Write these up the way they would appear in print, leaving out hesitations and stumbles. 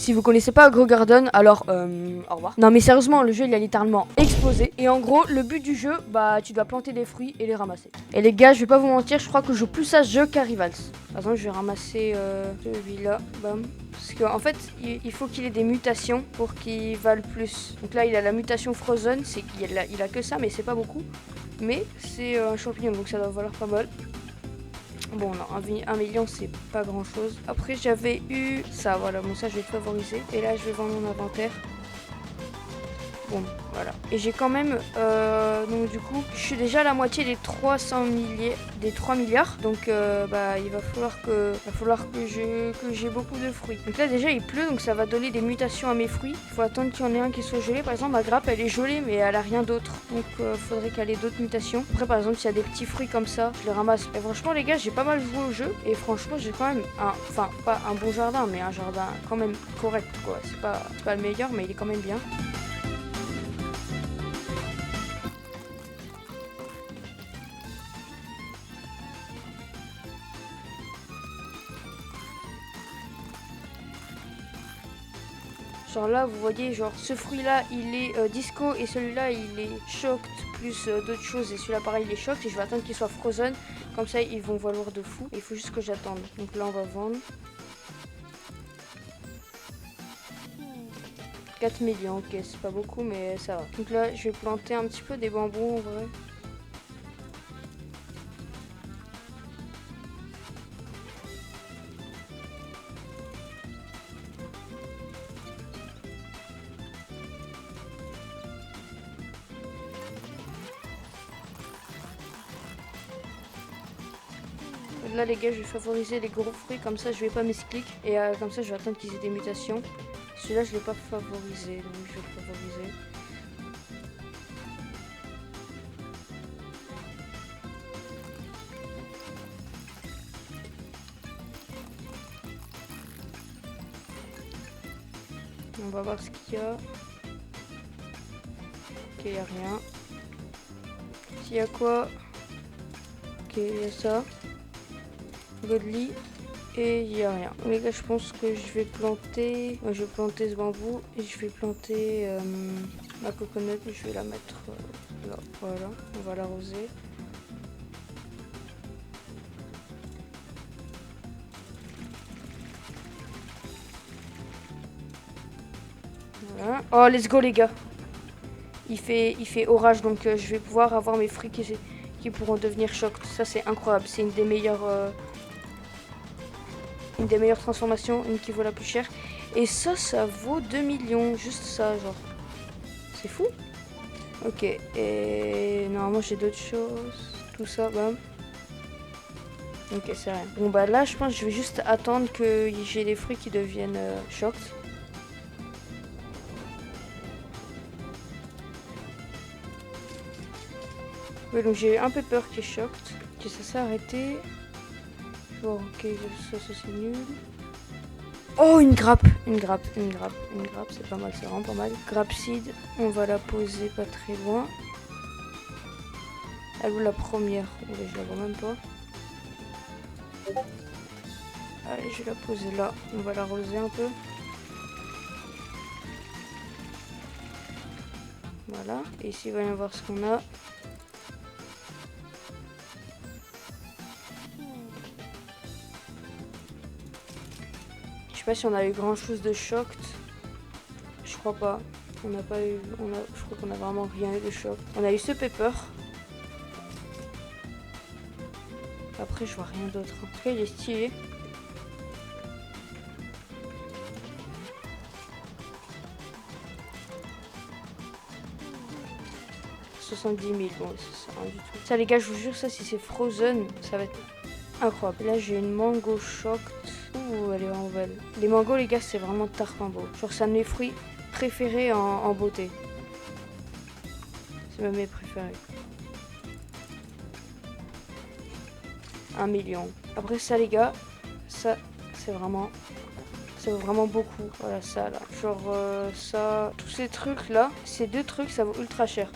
Si vous connaissez pas AgroGarden, alors au revoir. Non mais sérieusement, le jeu il a littéralement explosé. Et en gros, le but du jeu, bah tu dois planter des fruits et les ramasser. Et les gars, je vais pas vous mentir, je crois que je joue plus à ce jeu qu'à Rivals. Par exemple, je vais ramasser celui-là, bam. Parce qu'en fait, il faut qu'il ait des mutations pour qu'il valent plus. Donc là, il a la mutation Frozen, c'est qu'il a que ça, mais c'est pas beaucoup. Mais c'est un champignon, donc ça doit valoir pas mal. Bon, non, 1 million, c'est pas grand chose. Après, j'avais eu ça, voilà. Bon, ça, je vais favoriser. Et là, je vais vendre mon inventaire. Bon, voilà. Et j'ai quand même, donc du coup, je suis déjà à la moitié des 3 milliards. Donc, bah, il va falloir que j'ai beaucoup de fruits. Donc là, déjà, il pleut, donc ça va donner des mutations à mes fruits. Il faut attendre qu'il y en ait un qui soit gelé. Par exemple, ma grappe, elle est gelée, mais elle a rien d'autre. Donc, faudrait qu'elle ait d'autres mutations. Après, par exemple, s'il y a des petits fruits comme ça, je les ramasse. Et franchement, les gars, j'ai pas mal joué au jeu. Et franchement, j'ai quand même enfin, pas un bon jardin, mais un jardin quand même correct, quoi. C'est pas le meilleur, mais il est quand même bien. Genre là, vous voyez, genre ce fruit-là, il est disco et celui-là, il est shocked plus d'autres choses. Et celui-là, pareil, il est shocked. Et je vais attendre qu'il soit frozen. Comme ça, ils vont valoir de fou. Il faut juste que j'attende. Donc là, on va vendre. 4 millions, ok, c'est pas beaucoup, mais ça va. Donc là, je vais planter un petit peu des bambous en vrai. Là les gars, je vais favoriser les gros fruits, comme ça je vais pas misclick et comme ça je vais attendre qu'ils aient des mutations. Celui-là je l'ai pas favorisé, donc je vais le favoriser. On va voir ce qu'il y a. Ok, il n'y a rien. S'il y a quoi? Ok, il y a ça. Godly. Et il n'y a rien. Les gars, je pense que je vais planter. Je vais planter ce bambou et je vais planter ma coconut. Je vais la mettre là. Voilà. On va l'arroser. Voilà. Oh, let's go, les gars. Il fait orage, donc je vais pouvoir avoir mes fruits qui pourront devenir choc. Ça, c'est incroyable. C'est une des meilleures transformations, une qui vaut la plus chère. Et ça vaut 2 millions. Juste ça, genre. C'est fou. Ok. Et normalement, j'ai d'autres choses. Tout ça, bam. Ok, c'est rien. Bon, bah là, je pense que je vais juste attendre que j'ai des fruits qui deviennent chocs. Oui, donc j'ai un peu peur qu'il choque. Que ça s'est arrêté. Bon, ok, ça c'est nul. Oh, une grappe, c'est pas mal, c'est vraiment pas mal. Grappe seed, on va la poser pas très loin. Elle est où la première? Je la vois même pas. Allez, je vais la poser là. On va l'arroser un peu. Voilà. Et ici, il va y avoir ce qu'on a. Je sais pas si on a eu grand chose de shocked. Je crois pas. On n'a pas eu. Je crois qu'on a vraiment rien eu de choc. On a eu ce pepper. Après, je vois rien d'autre. En tout cas, il est stylé. « 70 000, bon, ça sert à rien du tout. Ça, les gars, je vous jure, ça, si c'est frozen, ça va être incroyable. Là, j'ai une mango shocked. Ouh, elle est vraiment belle. Les mangos, les gars, c'est vraiment tarpin beau. Genre, c'est un de mes fruits préférés en beauté. C'est même mes préférés. 1 million. Après ça, les gars, ça, c'est vraiment beaucoup. Voilà, ça, là. Genre, ça, tous ces trucs-là, ces deux trucs, ça vaut ultra cher.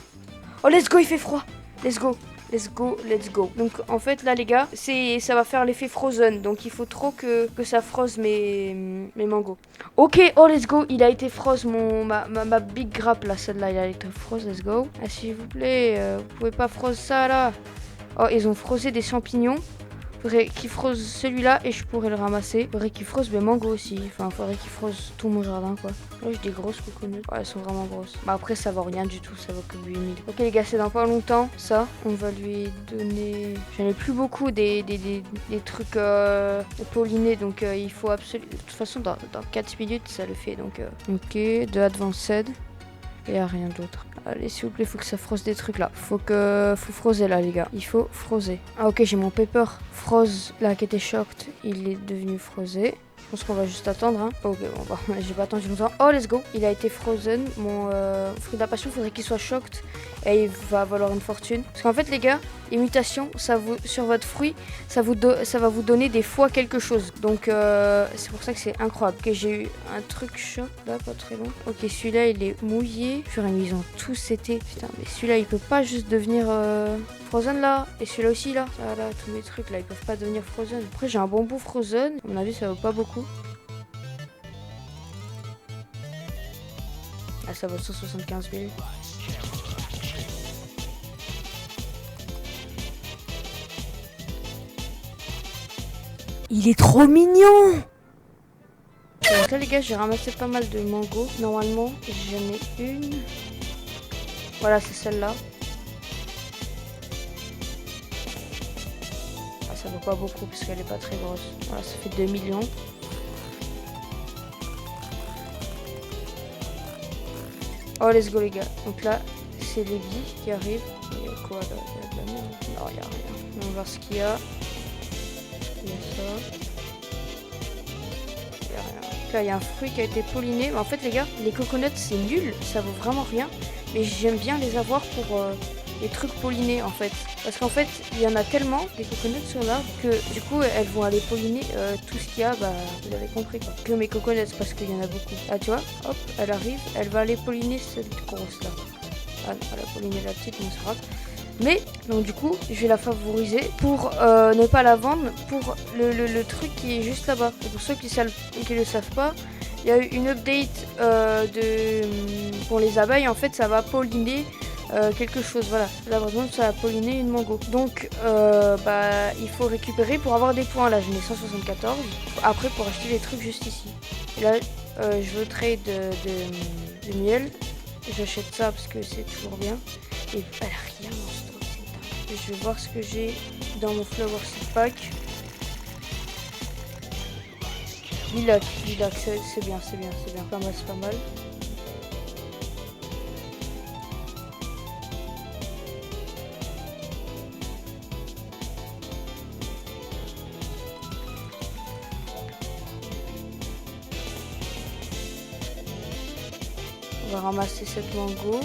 Oh, let's go, il fait froid. Let's go. Let's go, let's go. Donc en fait là les gars, ça va faire l'effet frozen. Donc il faut trop que ça froze mes mangos. Ok, oh let's go, il a été froze ma big grappe là, celle-là, il a été froze, let's go. Ah s'il vous plaît, vous pouvez pas froze ça là. Oh, ils ont frosé des champignons. Faudrait qu'ils frosent celui-là et je pourrais le ramasser. Faudrait qu'ils frosent mes mangos aussi. Enfin, faudrait qu'ils frosent tout mon jardin, quoi. Là, j'ai des grosses coconuts. Ouais, elles sont vraiment grosses. Bah, après, ça vaut rien du tout. Ça vaut que 8000. Ok, les gars, c'est dans pas longtemps. Ça, on va lui donner. J'en ai plus beaucoup des trucs pollinés. Donc, il faut absolument. De toute façon, dans 4 minutes, ça le fait. Donc, ok, de Advanced. Il n'y a rien d'autre. Allez, s'il vous plaît, faut que ça froze des trucs là. Faut frozer là, les gars. Il faut frozer. Ah, ok, j'ai mon pepper. Froze là qui était shocked. Il est devenu frosé. Je pense qu'on va juste attendre. Hein. Ok, bon, bah, j'ai pas attendu longtemps. Oh, let's go. Il a été frozen. Mon fruit de la passion, faudrait qu'il soit shocked. Et il va valoir une fortune. Parce qu'en fait, les gars, les mutations, sur votre fruit, ça va vous donner des fois quelque chose. Donc, c'est pour ça que c'est incroyable. Ok, j'ai eu un truc shock là, pas très long. Ok, celui-là, il est mouillé. J'aurais mis, ils ont tous été. Putain, mais celui-là, il peut pas juste devenir frozen là. Et celui-là aussi là. Ah là, tous mes trucs là, ils peuvent pas devenir frozen. Après, j'ai un bambou frozen. À mon avis, ça vaut pas beaucoup. Ah, ça vaut 175 000. Il est trop mignon! Donc là les gars, j'ai ramassé pas mal de mango. Normalement, j'en ai une. Voilà, c'est celle-là. Ah, ça vaut pas beaucoup parce qu'elle est pas très grosse. Voilà, ça fait 2 millions. Oh, let's go les gars. Donc là, c'est les billes qui arrivent. Il y a quoi là? Il y a de la merde? Non, il y a rien. On va voir ce qu'il y a. Il y a ça. Il y a rien. Là, il y a un fruit qui a été polliné. Mais en fait, les gars, les coconuts, c'est nul. Ça vaut vraiment rien. Mais j'aime bien les avoir pour les trucs pollinés, en fait. Parce qu'en fait, il y en a tellement, des coconuts sur l'arbre, que du coup, elles vont aller polliner tout ce qu'il y a. Bah, vous avez compris, quoi. Que mes coconuts, parce qu'il y en a beaucoup. Ah, tu vois, hop, elle arrive. Elle va aller polliner cette grosse-là. Ah non, elle a polliné la petite, mais c'est grave. Mais, donc du coup, je vais la favoriser pour ne pas la vendre pour le truc qui est juste là-bas. Et pour ceux qui ne le savent pas, il y a eu une update pour les abeilles. En fait, ça va polliner quelque chose. Voilà, là par exemple, ça va polliner une mango. Donc, bah, il faut récupérer pour avoir des points. Là, j'en ai 174. Après, pour acheter des trucs juste ici. Et là, je veux trade de miel. J'achète ça parce que c'est toujours bien. Et elle a rien en stock, c'est dingue. Je vais voir ce que j'ai dans mon Flower Seed Pack. Lilac, c'est bien, c'est bien, c'est bien. Pas mal, c'est pas mal. On va ramasser cette mango.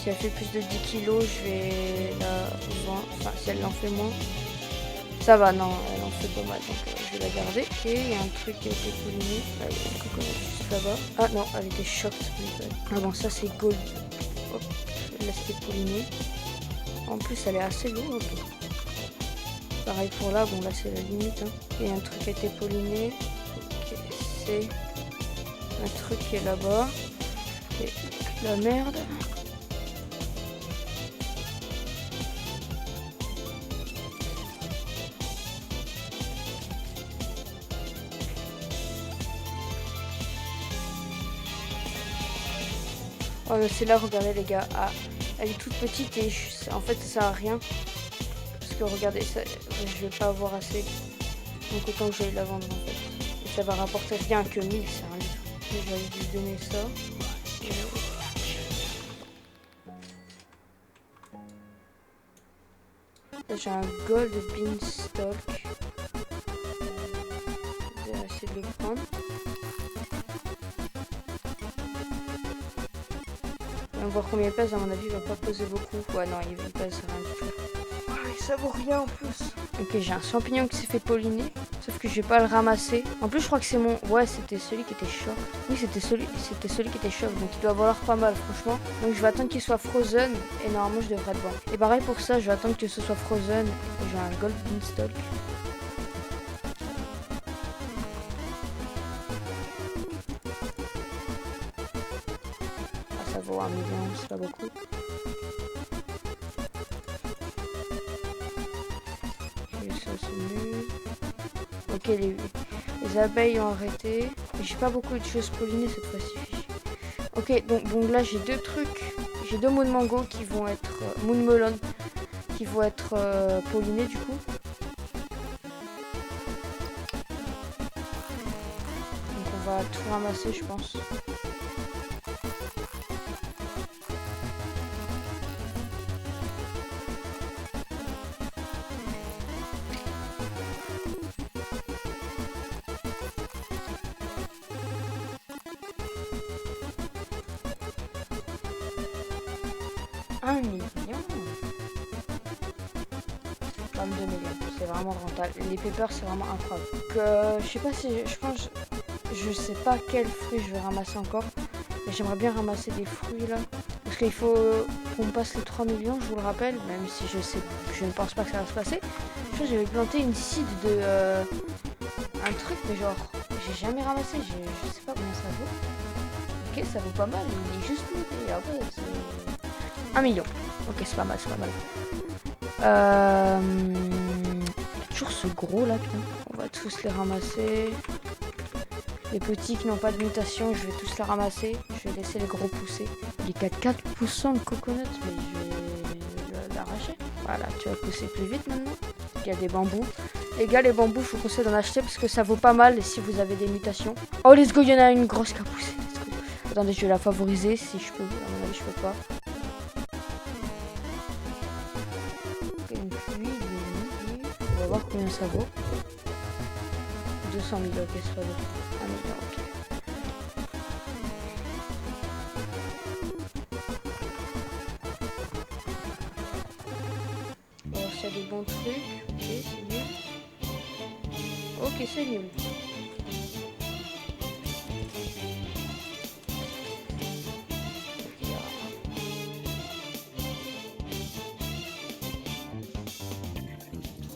Si elle fait plus de 10 kilos, je vais la vendre. Enfin, si elle en fait moins. Ça va, non, elle en fait pas mal, donc je vais la garder. Ok, il y a un truc qui a été polliné. Là, il y a une coconut juste là-bas. Ah non, elle était shocked. Ah bon, ça c'est gold. Hop, je vais laisser polliner. En plus, elle est assez lourde. Pareil pour là, bon là c'est la limite. Hein. Il y a un truc qui a été polliné. Ok, c'est un truc qui est là-bas. Et la merde. Oh, c'est là, regardez les gars. Ah, elle est toute petite et en fait ça sert à rien. Parce que regardez, ça, je vais pas avoir assez. Donc autant que j'aille la vendre en fait. Et ça va rapporter rien que 1000, c'est rien du tout. Je vais lui donner ça. Là j'ai un gold beanstalk. Je vais essayer de le prendre. On va voir combien il pèse, à mon avis il va pas peser beaucoup. Ouais non, il pèse rien du tout. Ah, ça vaut rien en plus. Ok, j'ai un champignon qui s'est fait polliner, sauf que je vais pas le ramasser. En plus, je crois que c'est mon... Ouais, c'était celui qui était choc. Oui, c'était celui qui était choc, donc il doit valoir pas mal, franchement. Donc je vais attendre qu'il soit frozen, et normalement je devrais être bon. Et pareil pour ça, je vais attendre que ce soit frozen, et j'ai un gold beanstalk. Ah, ça vaut 1 million, c'est pas beaucoup. Ça, c'est nul. Ok, les abeilles ont arrêté. J'ai pas beaucoup de choses pollinées cette fois-ci. Ok, donc bon, là j'ai deux trucs. J'ai deux moon mango qui vont être... moon melon qui vont être pollinés du coup. Donc on va tout ramasser je pense. Un million. 22 millions, c'est vraiment rentable. Les peppers c'est vraiment incroyable. Donc, je sais pas si... Je sais pas quel fruit je vais ramasser encore. Mais j'aimerais bien ramasser des fruits là. Parce qu'il faut qu'on passe les 3 millions, je vous le rappelle. Même si je ne pense pas que ça va se passer. Je crois que j'avais planté une seed de... un truc, mais genre... J'ai jamais ramassé, je sais pas combien ça vaut. Ok, ça vaut pas mal, il est juste monté. Après, c'est... 1 million. Ok, c'est pas mal, c'est pas mal. Toujours ce gros là, putain. On va tous les ramasser. Les petits qui n'ont pas de mutation, je vais tous les ramasser. Je vais laisser les gros pousser. Il est qu'à 4% de coconut, mais je vais l'arracher. Voilà, tu vas pousser plus vite maintenant. Il y a des bambous. Les gars, les bambous, je vous conseille d'en acheter parce que ça vaut pas mal si vous avez des mutations. Oh, let's go, il y en a une grosse qui a poussé. Let's go. Attendez, je vais la favoriser si je peux. À mon avis, je peux pas. Une pluie, on va voir combien ça vaut. 200 000, ok, c'est pas beaucoup. 1 million, ok. On va voir s'il y a des bons trucs. Ok, c'est nul. Ok, c'est nul.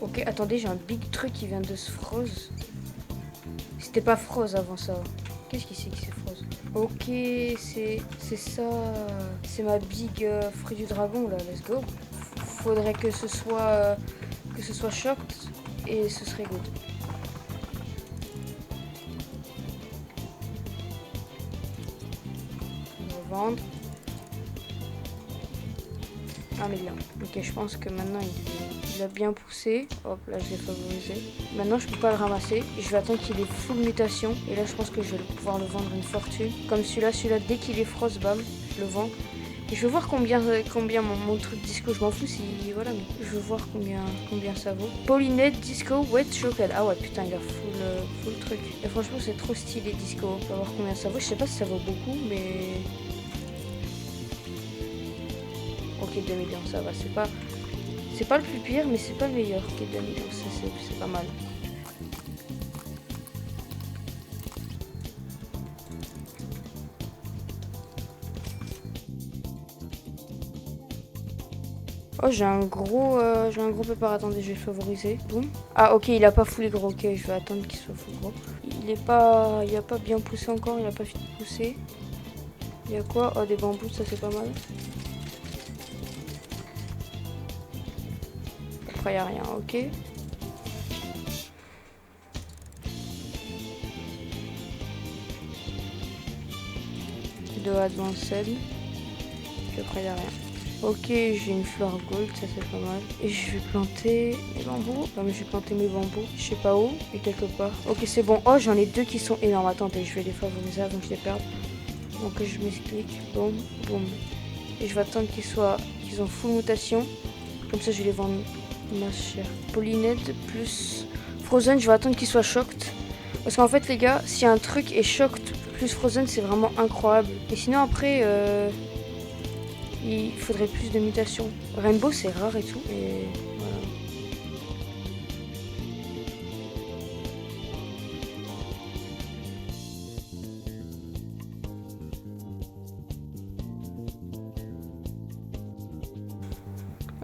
Ok, attendez, j'ai un big truc qui vient de se froze. C'était pas froze avant ça. Qu'est-ce qui c'est qui s'est froze? Ok, c'est ça. C'est ma big fruit du dragon là. Let's go. Faudrait que ce soit shocked et ce serait good. On va vendre. 1 million. Ok, je pense que maintenant il a bien poussé. Hop, là je l'ai favorisé. Maintenant je peux pas le ramasser. Et je vais attendre qu'il ait full mutation. Et là je pense que je vais pouvoir le vendre une fortune. Comme celui-là, dès qu'il est frost, bam, je le vends. Et je veux voir combien mon truc disco, je m'en fous si... Voilà, mais je veux voir combien ça vaut. Pollinate Disco Wet Chocolate. Ah ouais, putain, il a full truc. Et franchement, c'est trop stylé Disco. On va voir combien ça vaut. Je sais pas si ça vaut beaucoup, mais... Ok, 2 millions, ça va. C'est pas le plus pire, mais c'est pas le meilleur. Ok, 2 millions, c'est pas mal. Oh, j'ai un gros pépère. Attendez, je vais le favoriser. Boum. Ah, ok, il a pas full gros. Ok, je vais attendre qu'il soit full gros. Il a pas bien poussé encore. Il a pas fini de pousser. Il y a quoi? Oh, des bambous, ça c'est pas mal. Après, il n'y a rien, ok. De Advanced. Puis après, il n'y a rien. Ok, j'ai une fleur gold, ça c'est pas mal. Et je vais planter mes bambous. Non, mais je vais planter mes bambous. Je sais pas où, mais quelque part. Ok, c'est bon. Oh, j'en ai deux qui sont énormes. Attendez, je vais les favoriser avant que je les perde. Donc, je m'explique. Boum, boum. Et je vais attendre qu'ils ont full mutation. Comme ça, je vais les vendre masse cher. Pollinate plus Frozen, je vais attendre qu'ils soient shocked. Parce qu'en fait, les gars, si un truc est shocked plus Frozen, c'est vraiment incroyable. Et sinon, après... il faudrait plus de mutations. Rainbow c'est rare et tout. Et voilà.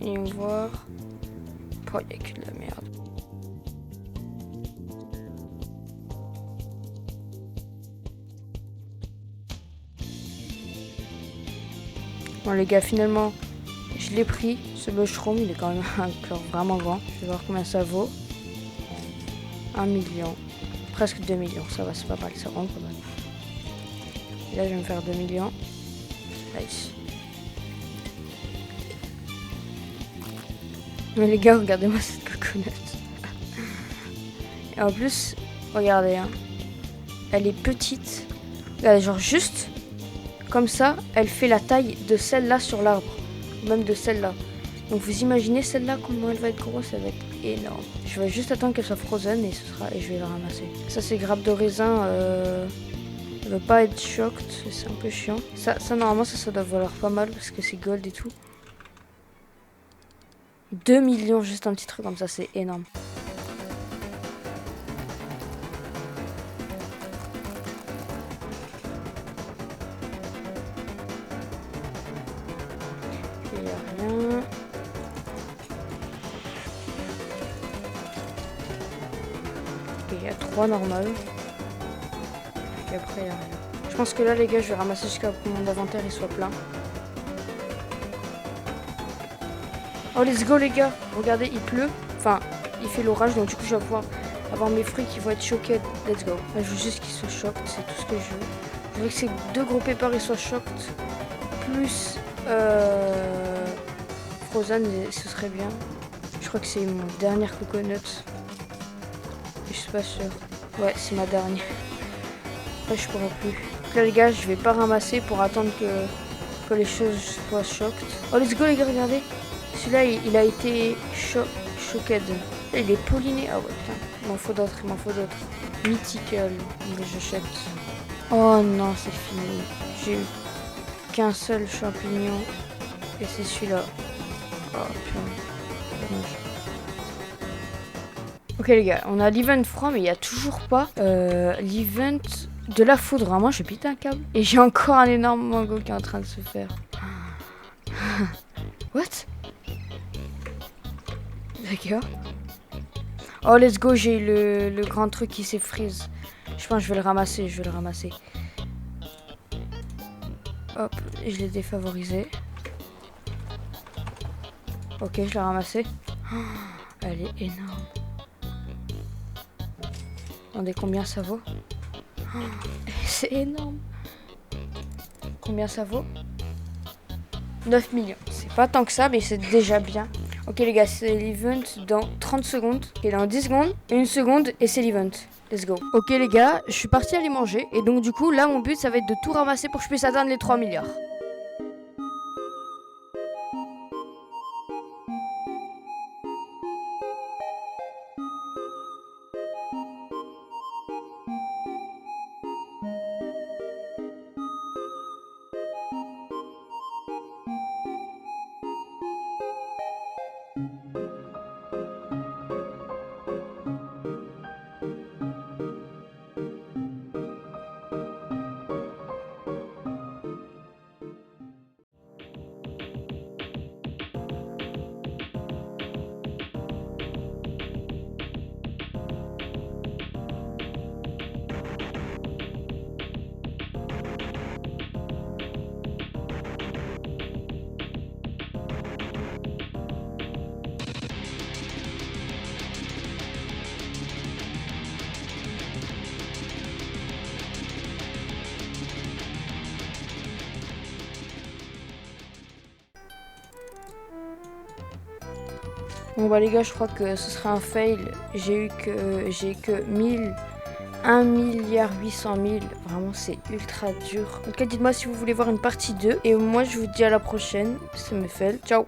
Voyons voir. Oh, il n'y a que de la merde. Bon les gars, finalement, je l'ai pris. Ce mushroom, il est quand même encore vraiment grand. Je vais voir combien ça vaut. 1 million. Presque 2 millions. Ça va, c'est pas mal. Ça rentre pas mal. Et là, je vais me faire 2 millions. Nice. Mais les gars, regardez-moi cette coconut. Et en plus, regardez, hein. Elle est petite. Regardez, genre juste comme ça, elle fait la taille de celle-là sur l'arbre. Même de celle-là. Donc vous imaginez celle-là, comment elle va être grosse, elle va être énorme. Je vais juste attendre qu'elle soit frozen et je vais la ramasser. Ça c'est grappe de raisin. Elle veut pas être shocked, c'est un peu chiant. Ça normalement ça doit valoir pas mal parce que c'est gold et tout. 2 millions, juste un petit truc comme ça, c'est énorme. Il n'y a rien. Il y a 3 normales. Et après il n'y a rien. Je pense que là les gars je vais ramasser jusqu'à ce que mon inventaire il soit plein. Oh let's go les gars. Regardez il pleut. Enfin il fait l'orage donc du coup je vais pouvoir avoir mes fruits qui vont être choqués. Let's go. Là, je veux juste qu'ils soient choqués, c'est tout ce que je veux. Je veux que ces 2 gros pépards ils soient choqués. Plus Frozen, ce serait bien. Je crois que c'est mon dernière coconut. Je suis pas sûre. Ouais, c'est ma dernière. Après, je pourrais plus. Donc là, les gars, je vais pas ramasser pour attendre que les choses soient choquées. Oh, let's go, les gars, regardez. Celui-là, il a été choqué. Il est polliné. Ah ouais, putain. Il m'en faut d'autres, Mythical. Mais j'achète. Oh non, c'est fini. J'ai eu qu'un seul champignon. Et c'est celui-là. Oh putain. Ok les gars, on a l'event froid mais il n'y a toujours pas l'event de la foudre. Vraiment je pète un câble. Et j'ai encore un énorme mango qui est en train de se faire. What? D'accord. Oh let's go, j'ai eu le grand truc qui s'est freeze. Je pense que je vais le ramasser, Hop, et je l'ai défavorisé. Ok, je l'ai ramassé. Oh, elle est énorme. Attendez, combien ça vaut? Oh, c'est énorme. Combien ça vaut? 9 millions. C'est pas tant que ça, mais c'est déjà bien. Ok les gars, c'est l'event dans 30 secondes. Ok, dans 10 secondes, 1 seconde et c'est l'event. Let's go. Ok les gars, je suis parti aller manger. Et donc du coup, là mon but, ça va être de tout ramasser pour que je puisse atteindre les 3 milliards. Bon bah les gars, je crois que ce serait un fail. J'ai que 1 milliard 800 000. Vraiment c'est ultra dur. En tout cas dites-moi si vous voulez voir une partie 2. Et moi je vous dis à la prochaine. C'était Mefel. Ciao.